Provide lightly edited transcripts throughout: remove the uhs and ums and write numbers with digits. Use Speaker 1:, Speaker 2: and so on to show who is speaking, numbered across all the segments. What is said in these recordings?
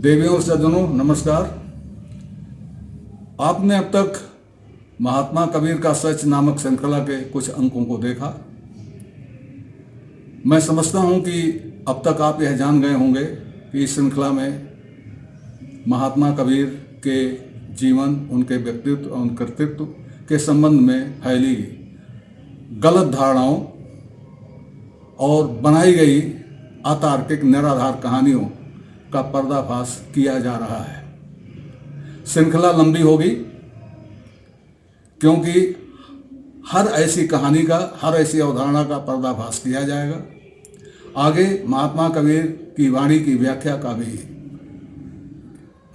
Speaker 1: देवियों और सज्जनों नमस्कार। आपने अब तक महात्मा कबीर का सच नामक श्रृंखला के कुछ अंकों को देखा। मैं समझता हूं कि अब तक आप यह जान गए होंगे कि इस श्रृंखला में महात्मा कबीर के जीवन, उनके व्यक्तित्व और कृतित्व के संबंध में फैली गलत धारणाओं और बनाई गई अतार्किक निराधार कहानियों का पर्दाफाश किया जा रहा है। श्रृंखला लंबी होगी क्योंकि हर ऐसी कहानी का, हर ऐसी अवधारणा का पर्दाफाश किया जाएगा। आगे महात्मा कबीर की वाणी की व्याख्या का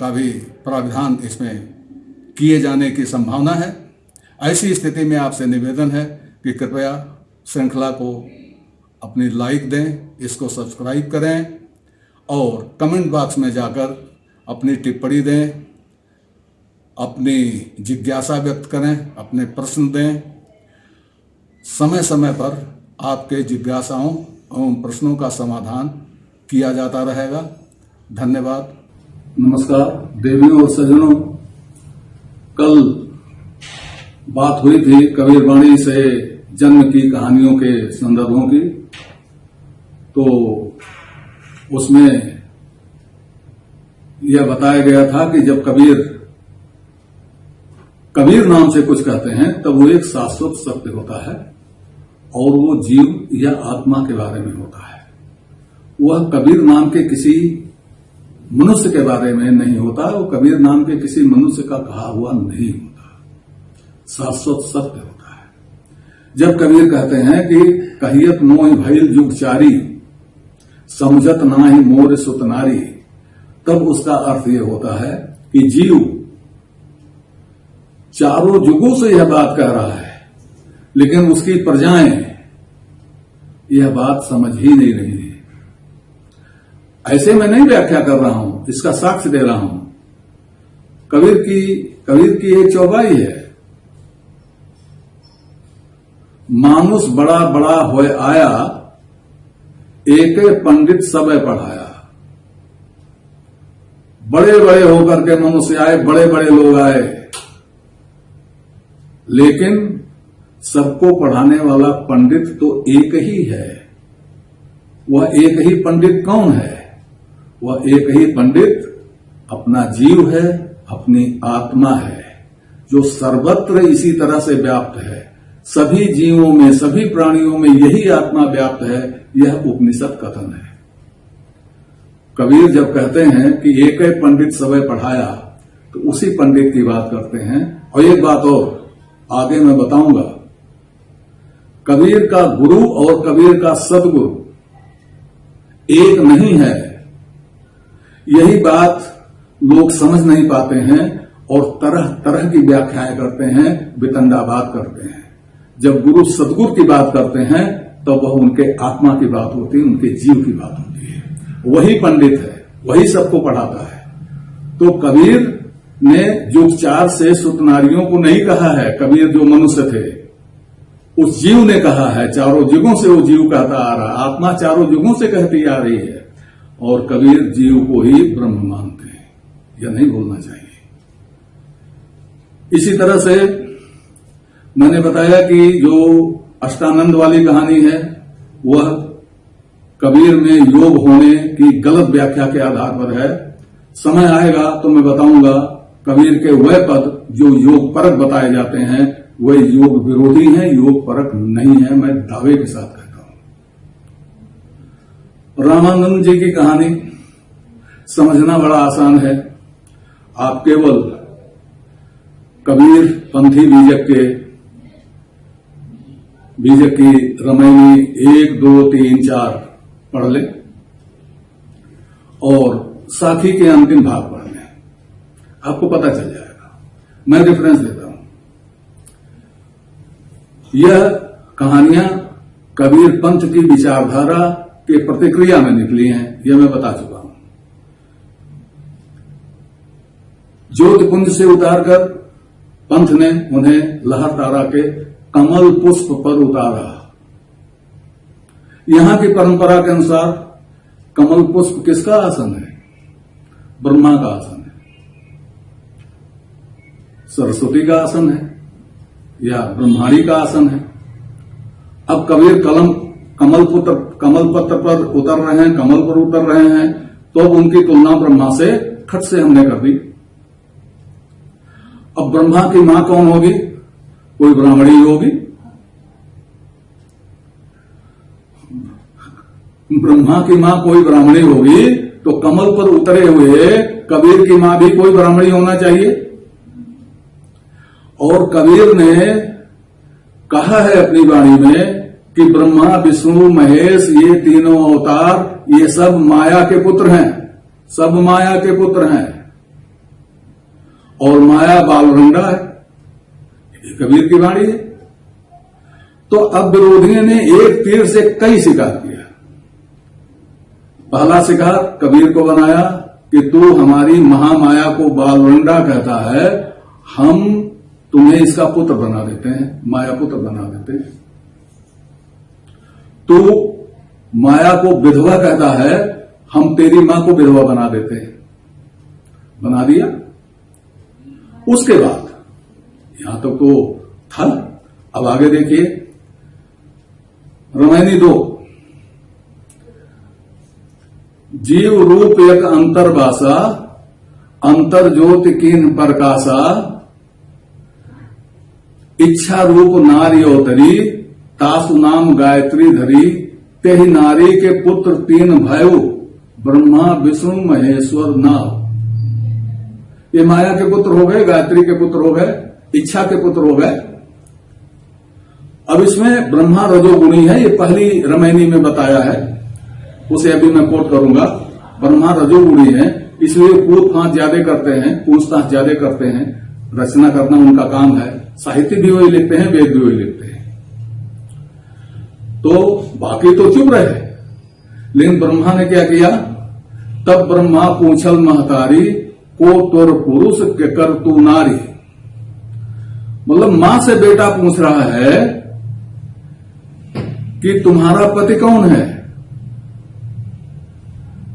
Speaker 1: भी प्राविधान इसमें किए जाने की संभावना है। ऐसी स्थिति में आपसे निवेदन है कि कृपया श्रृंखला को अपनी लाइक दें, इसको सब्सक्राइब करें और कमेंट बॉक्स में जाकर अपनी टिप्पणी दें, अपनी जिज्ञासा व्यक्त करें, अपने प्रश्न दें। समय समय पर आपके जिज्ञासाओं एवं प्रश्नों का समाधान किया जाता रहेगा। धन्यवाद। नमस्कार देवियों और सज्जनों, कल बात हुई थी कबीर वाणी से जन्म की कहानियों के संदर्भों की, तो उसमें यह बताया गया था कि जब कबीर नाम से कुछ कहते हैं तब वो एक शाश्वत सत्य होता है और वो जीव या आत्मा के बारे में होता है। वह कबीर नाम के किसी मनुष्य के बारे में नहीं होता, वो कबीर नाम के किसी मनुष्य का कहा हुआ नहीं होता, शाश्वत सत्य होता है। जब कबीर कहते हैं कि कहियत मोहि भइल जुग चारी, समझत नाहि मोर सुत नारी, तब उसका अर्थ यह होता है कि जीव चारों युगों से यह बात कह रहा है, लेकिन उसकी प्रजाएं यह बात समझ ही नहीं रही है। ऐसे मैं नहीं व्याख्या कर रहा हूं, इसका साक्ष्य दे रहा हूं। कबीर की एक चौपाई है, मानुष बड़ा बड़ा होए आया, एक पंडित सबे पढ़ाया। बड़े बड़े होकर के मनुष्य आए, बड़े बड़े लोग आए, लेकिन सबको पढ़ाने वाला पंडित तो एक ही है। वह एक ही पंडित कौन है? वह एक ही पंडित अपना जीव है, अपनी आत्मा है, जो सर्वत्र इसी तरह से व्याप्त है। सभी जीवों में, सभी प्राणियों में यही आत्मा व्याप्त है। यह उपनिषद कथन है। कबीर जब कहते हैं कि एक ही पंडित सबे पढ़ाया, तो उसी पंडित की बात करते हैं। और एक बात और आगे मैं बताऊंगा, कबीर का गुरु और कबीर का सदगुरु एक नहीं है। यही बात लोग समझ नहीं पाते हैं और तरह तरह की व्याख्याएं करते हैं, वितंडावाद करते हैं। जब गुरु सदगुरु की बात करते हैं तो वह उनके आत्मा की बात होती है, उनके जीव की बात होती है। वही पंडित है, वही सबको पढ़ाता है। तो कबीर ने युग चार से सुत नारियों को नहीं कहा है। कबीर जो मनुष्य थे उस जीव ने कहा है। चारों युगों से वो जीव कहता आ रहा, आत्मा चारों युगों से कहती आ रही है। और कबीर जीव को ही ब्रह्म मानते हैं, यह नहीं भूलना चाहिए। इसी तरह से मैंने बताया कि जो अष्टानंद वाली कहानी है, वह कबीर में योग होने की गलत व्याख्या के आधार पर है। समय आएगा तो मैं बताऊंगा कबीर के वह पद जो योग परक बताए जाते हैं, वे योग विरोधी हैं, योग परक नहीं है। मैं दावे के साथ कहता हूं। रामानंद जी की कहानी समझना बड़ा आसान है। आप केवल कबीर पंथी बीजक की रमैनी 1, 2, 3, 4 पढ़ लें और साथी के अंतिम भाग पढ़ लें, आपको पता चल जाएगा। मैं रेफरेंस देता हूं। यह कहानियां कबीर पंथ की विचारधारा के प्रतिक्रिया में निकली हैं, यह मैं बता चुका हूं। ज्योतिपुंज से उतारकर पंथ ने उन्हें लहर तारा के कमल पुष्प पर उतारा। यहां की परंपरा के अनुसार कमल पुष्प किसका आसन है? ब्रह्मा का आसन है, सरस्वती का आसन है या ब्रह्माणी का आसन है। अब कबीर कमल पत्र पर उतर रहे हैं, कमल पर उतर रहे हैं, तो उनकी तुलना ब्रह्मा से खट से हमने कर दी। अब ब्रह्मा की मां कौन होगी? कोई ब्राह्मणी होगी। ब्रह्मा की मां कोई ब्राह्मणी होगी, तो कमल पर उतरे हुए कबीर की मां भी कोई ब्राह्मणी होना चाहिए। और कबीर ने कहा है अपनी वाणी में कि ब्रह्मा विष्णु महेश ये तीनों अवतार ये सब माया के पुत्र हैं, सब माया के पुत्र हैं, और माया बालरंगा है। ये कबीर की वाणी है। तो अब विरोधियों ने एक तीर से कई शिकार किया। पहला शिकार कबीर को बनाया कि तू हमारी महामाया को बालरंगा कहता है, हम तुम्हें इसका पुत्र बना देते हैं, माया पुत्र बना देते हैं। तू माया को विधवा कहता है, हम तेरी मां को विधवा बना देते हैं। बना दिया। उसके बाद यहां तक तो था। अब आगे देखिए, रामायणी 2, जीव रूप एक अंतर्वासा, अंतर ज्योति कीन प्रकाशा, इच्छा रूप नारी अवतरी, तासु नाम गायत्री धरी, तेहि नारी के पुत्र तीन भयु, ब्रह्मा विष्णु महेश्वर नाव। ये माया के पुत्र हो गए, गायत्री के पुत्र हो गए, इच्छा के पुत्र हो गए। अब इसमें ब्रह्मा रजोगुणी है, ये पहली रामायणी में बताया है, उसे अभी मैं कोट करूंगा। ब्रह्मा रजोगुणी है, इसलिए कूद फांस ज्यादा करते हैं, पूछताछ ज्यादा करते हैं, रचना करना उनका काम है, साहित्य भी वही लिखते हैं, वेद भी वही लिखते हैं। तो बाकी तो चुप रहे, लेकिन ब्रह्मा ने क्या किया? तब ब्रह्मा पूछल महतारी, को तोर पुरुष के कर तू नारी। मतलब मां से बेटा पूछ रहा है कि तुम्हारा पति कौन है।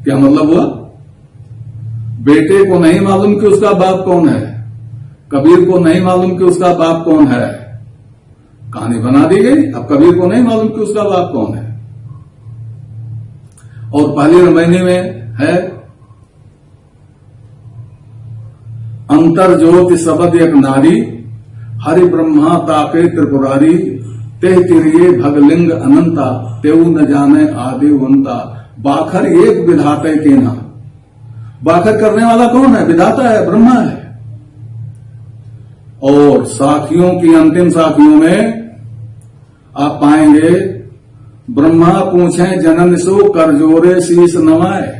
Speaker 1: क्या मतलब हुआ? बेटे को नहीं मालूम कि उसका बाप कौन है, कबीर को नहीं मालूम कि उसका बाप कौन है। कहानी बना दी गई। अब कबीर को नहीं मालूम कि उसका बाप कौन है। और पहली रामायणी में है अंतर ज्योति सबद एक नारी, हरि ब्रह्मा ताके त्रिपुरारी, तेह तिरिये भगलिंग अनंता, तेऊ न जाने आदि वंता। बाखर एक विधाता केना। बाखर करने वाला कौन है? विधाता है, ब्रह्मा है। और साखियों की अंतिम साखियों में आप पाएंगे ब्रह्मा पूछे जनन सो कर जोरे शीश नवाए,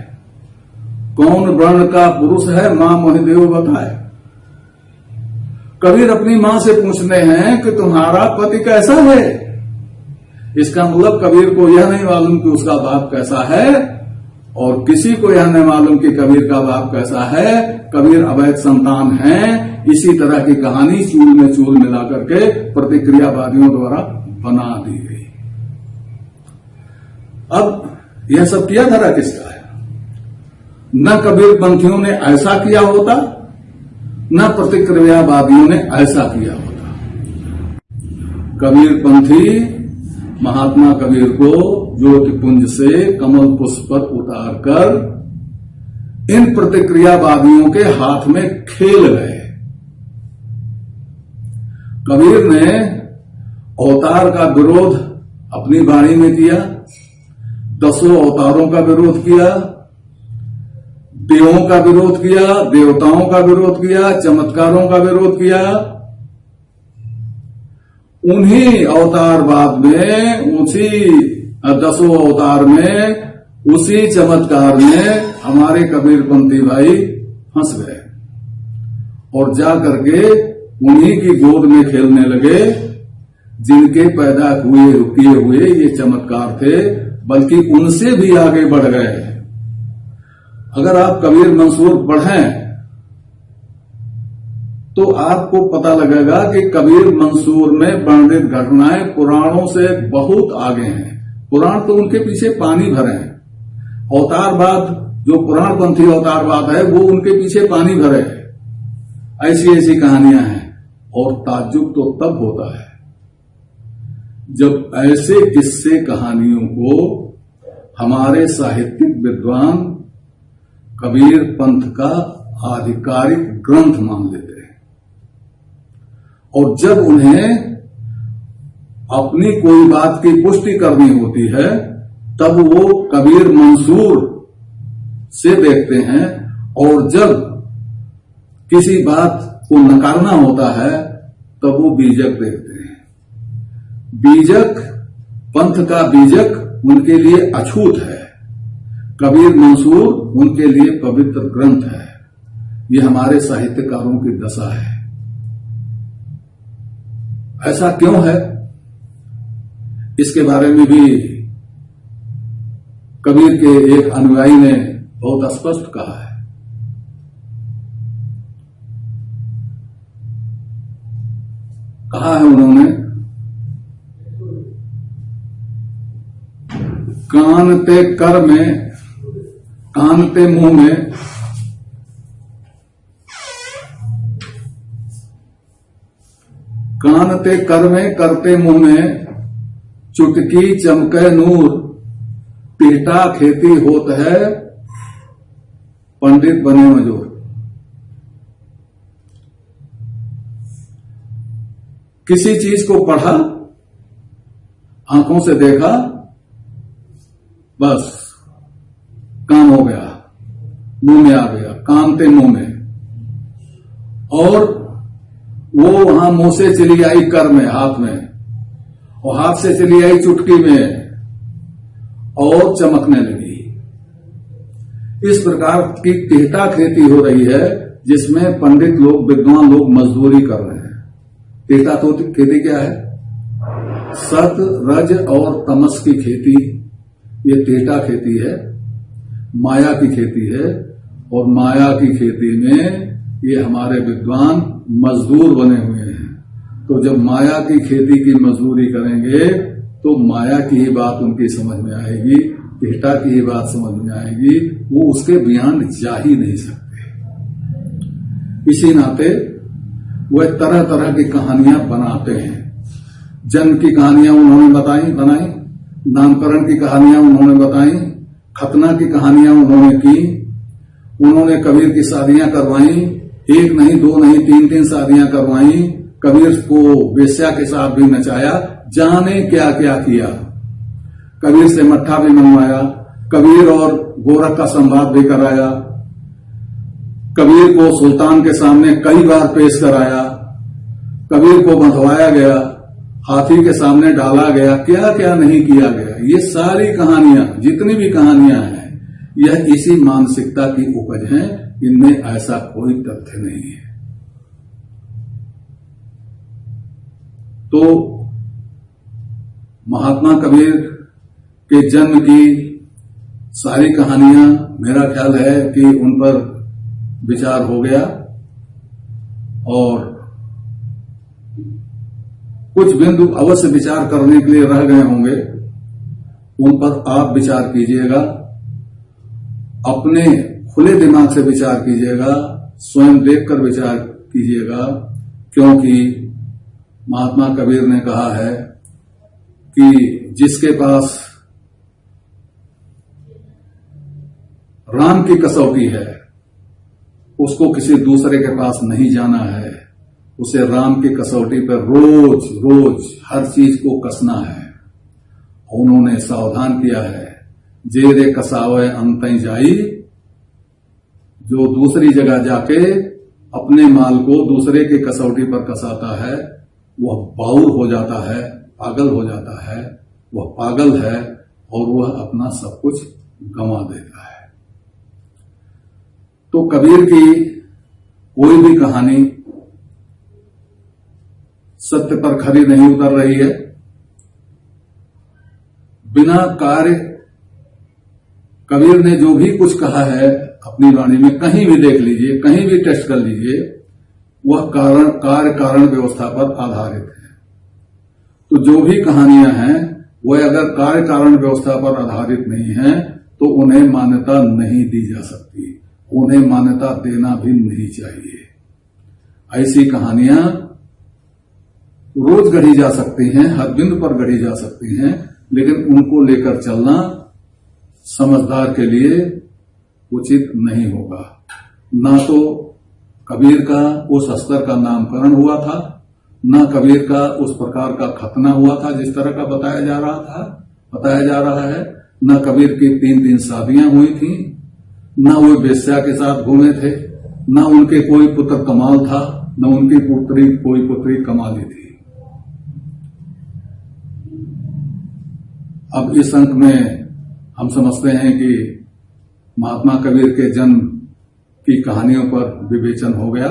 Speaker 1: कौन वर्ण का पुरुष है मां मोहदेव बताए। कबीर अपनी मां से पूछते हैं कि तुम्हारा पति कैसा है। इसका मतलब कबीर को यह नहीं मालूम कि उसका बाप कैसा है, और किसी को यह नहीं मालूम कि कबीर का बाप कैसा है। कबीर अवैध संतान है। इसी तरह की कहानी चूल में चूल मिला करके प्रतिक्रियावादियों द्वारा बना दी गई। अब यह सब किया धरा किसका है? न कबीर पंथियों ने ऐसा किया होता, न प्रतिक्रियावादियों ने ऐसा किया होता। कबीर पंथी महात्मा कबीर को ज्योतिपुंज से कमल पुष्प पर उतारकर इन प्रतिक्रियावादियों के हाथ में खेल गए। कबीर ने अवतार का विरोध अपनी वाणी में किया, 10 अवतारों का विरोध किया, देवों का विरोध किया, देवताओं का विरोध किया, चमत्कारों का विरोध किया। उन्हीं अवतारवाद में, उसी 10 अवतार में, उसी चमत्कार में हमारे कबीरपंथी भाई फंस गए और जा करके उन्हीं की गोद में खेलने लगे जिनके पैदा किए हुए ये चमत्कार थे, बल्कि उनसे भी आगे बढ़ गए। अगर आप कबीर मंसूर पढ़ें तो आपको पता लगेगा कि कबीर मंसूर में वर्णित घटनाएं पुराणों से बहुत आगे हैं। पुराण तो उनके पीछे पानी भरे हैं। अवतारवाद जो पुराणपंथी अवतारवाद है वो उनके पीछे पानी भरे है। ऐसी ऐसी कहानियां हैं। और ताज्जुब तो तब होता है जब ऐसे किस्से कहानियों को हमारे साहित्यिक विद्वान कबीर पंथ का आधिकारिक ग्रंथ मान लेते हैं। और जब उन्हें अपनी कोई बात की पुष्टि करनी होती है तब वो कबीर मंसूर से देखते हैं, और जब किसी बात को नकारना होता है तब वो बीजक देखते हैं। बीजक, पंथ का बीजक उनके लिए अछूत है, कबीर मंसूर उनके लिए पवित्र ग्रंथ है। ये हमारे साहित्यकारों की दशा है। ऐसा क्यों है, इसके बारे में भी कबीर के एक अनुयायी ने बहुत स्पष्ट कहा है। कहा है उन्होंने, कानते कर में, कानते मुंह में, कानते कर में करते मुंह में, चुटकी चमके नूर, पीटा खेती होत है, पंडित बने मजूर। किसी चीज को पढ़ा, आंखों से देखा, बस काम हो गया, मुंह में आ गया, कानते मुंह में, और वो वहां मुंह से चली आई कर में, हाथ में, और हाथ से चली आई चुटकी में और चमकने लगी। इस प्रकार की टेहटा खेती हो रही है जिसमें पंडित लोग, विद्वान लोग मजदूरी कर रहे हैं। टेहटा तो खेती क्या है? सत, रज और तमस की खेती, ये टेहटा खेती है, माया की खेती है। और माया की खेती में ये हमारे विद्वान मजदूर बने हुए हैं। तो जब माया की खेती की मजदूरी करेंगे तो माया की ही बात उनकी समझ में आएगी, टेहटा की ही बात समझ में आएगी, वो उसके बियॉन्ड जा ही नहीं सकते। इसी नाते वह तरह तरह की कहानियां बनाते हैं। जन्म की कहानियां उन्होंने बनाई, नामकरण की कहानियां उन्होंने बताई, खतना की कहानियां उन्होंने की, उन्होंने कबीर की शादियां करवाई, एक नहीं, दो नहीं, तीन तीन शादियां करवाई, कबीर को वेश्या के साथ भी नचाया, जाने क्या क्या किया। कबीर से मट्ठा भी मनवाया, कबीर और गोरख का संवाद भी कराया, कबीर को सुल्तान के सामने कई बार पेश कराया, कबीर को बंधवाया गया, हाथी के सामने डाला गया, क्या क्या नहीं किया गया। ये सारी कहानियां, जितनी भी कहानियां हैं, यह इसी मानसिकता की उपज हैं। इनमें ऐसा कोई तथ्य नहीं है। तो महात्मा कबीर के जन्म की सारी कहानियां, मेरा ख्याल है कि उन पर विचार हो गया, और कुछ बिंदु अवश्य विचार करने के लिए रह गए होंगे, उन पर आप विचार कीजिएगा, अपने खुले दिमाग से विचार कीजिएगा, स्वयं देखकर विचार कीजिएगा। क्योंकि महात्मा कबीर ने कहा है कि जिसके पास राम की कसौटी है उसको किसी दूसरे के पास नहीं जाना है, उसे राम की कसौटी पर रोज रोज हर चीज को कसना है। उन्होंने सावधान किया है, जेरे कसावे अंतई जाई, जो दूसरी जगह जाके अपने माल को दूसरे की कसौटी पर कसाता है वह बाउल हो जाता है, पागल हो जाता है, वह पागल है और वह अपना सब कुछ गंवा देता है। तो कबीर की कोई भी कहानी सत्य पर खरी नहीं उतर रही है। बिना कार्य कबीर ने जो भी कुछ कहा है अपनी वाणी में, कहीं भी देख लीजिए, कहीं भी टेस्ट कर लीजिए, वह कार्य कारण व्यवस्था पर आधारित है। तो जो भी कहानियां हैं वह अगर कार्य कारण व्यवस्था पर आधारित नहीं है तो उन्हें मान्यता नहीं दी जा सकती, उन्हें मान्यता देना भी नहीं चाहिए। ऐसी कहानियां रोज गढ़ी जा सकती हैं, हर बिंदु पर गढ़ी जा सकती हैं, लेकिन उनको लेकर चलना समझदार के लिए उचित नहीं होगा। ना तो कबीर का उस स्तर का नामकरण हुआ था, ना कबीर का उस प्रकार का खतना हुआ था जिस तरह का बताया जा रहा है। न कबीर की 3-3 शादियां हुई थी, न वो वेश्या के साथ घूमे थे, न उनके कोई पुत्र कमाल था, न उनकी कोई पुत्री कमाली थी। अब इस अंक में हम समझते हैं कि महात्मा कबीर के जन्म की कहानियों पर विवेचन हो गया।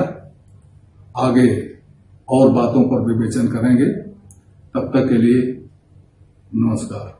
Speaker 1: आगे और बातों पर विवेचन करेंगे। तब तक के लिए नमस्कार।